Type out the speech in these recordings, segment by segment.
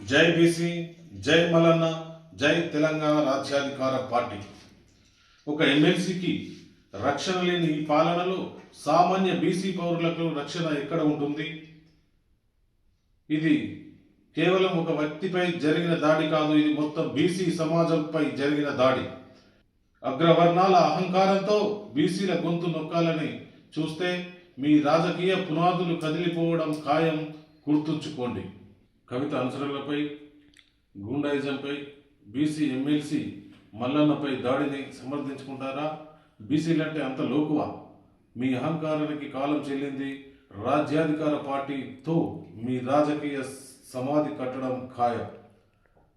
జై బీసీ, జై మల్లన్న, జై తెలంగాణ రాజ్యాధికార పార్టీ. ఒక ఎమ్మెల్సీకి రక్షణ లేని ఈ పాలనలో సామాన్య బీసీ పౌరులకు రక్షణ ఎక్కడ ఉంటుంది? ఇది కేవలం ఒక వ్యక్తిపై జరిగిన దాడి కాదు, ఇది మొత్తం బీసీ సమాజంపై జరిగిన దాడి. అగ్రవర్ణాల అహంకారంతో బీసీల గొంతు నొక్కాలని చూస్తే మీ రాజకీయ పునాదులు కదిలిపోవడం ఖాయం, గుర్తుంచుకోండి. కవిత అనుచరులపై, గూండాయిజంపై, బీసీ ఎమ్మెల్సీ మల్లన్నపై దాడిని సమర్థించుకుంటారా? బీసీలంటే అంత లోకువా? మీ అహంకారానికి కాలం చెల్లింది. రాజ్యాధికార పార్టీతో మీ రాజకీయ సమాధి కట్టడం ఖాయం.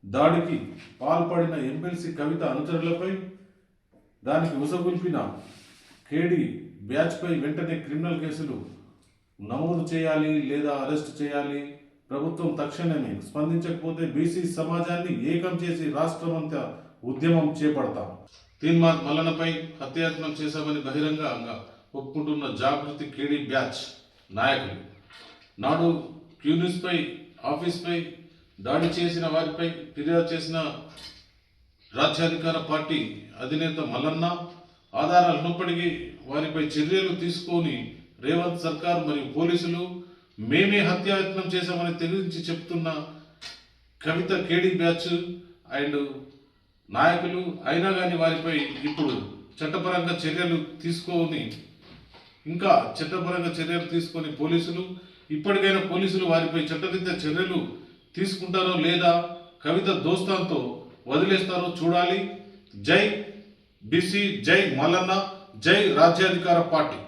దాడికి పాల్పడిన ఎమ్మెల్సీ కవిత అనుచరులపై, దానికి ఉసగొల్పిన కేడీ బ్యాచ్పై వెంటనే క్రిమినల్ కేసులు నమోదు చేయాలి లేదా అరెస్ట్ చేయాలి. ప్రభుత్వం తక్షణమే స్పందించకపోతే బీసీ సమాజాన్ని ఏకం చేసి రాష్ట్రమంతా ఉద్యమం చేపడతాం. తీన్మార్ మల్లన్నపై హత్యాయత్నం చేశామని బహిరంగంగా ఒప్పుకుంటున్న జాగృతి కేడీ బ్యాచ్ నాయకులు నాడు క్యూనిస్పై ఆఫీస్పై దాడి చేసిన వారిపై ఫిర్యాదు చేసిన రాజ్యాధికార పార్టీ అధినేత మల్లన్న ఆధారాలు ఉన్నప్పటికీ వారిపై చర్యలు తీసుకొని రేవంత్ సర్కార్ మరియు పోలీసులు మేమే హత్యాయత్నం చేశామని తెగించి చెప్తున్న కవిత కేడీ బ్యాచ్ అండ్ నాయకులు అయినా కానీ వారిపై ఇప్పుడు చట్టపరంగా చర్యలు తీసుకొని పోలీసులు ఇప్పటికైనా పోలీసులు వారిపై చట్టరీత్యా చర్యలు తీసుకుంటారో లేదా కవిత దోస్తాంతో వదిలేస్తారో చూడాలి. జై బీసీ, జై మల్లన్న, జై రాజ్యాధికార పార్టీ.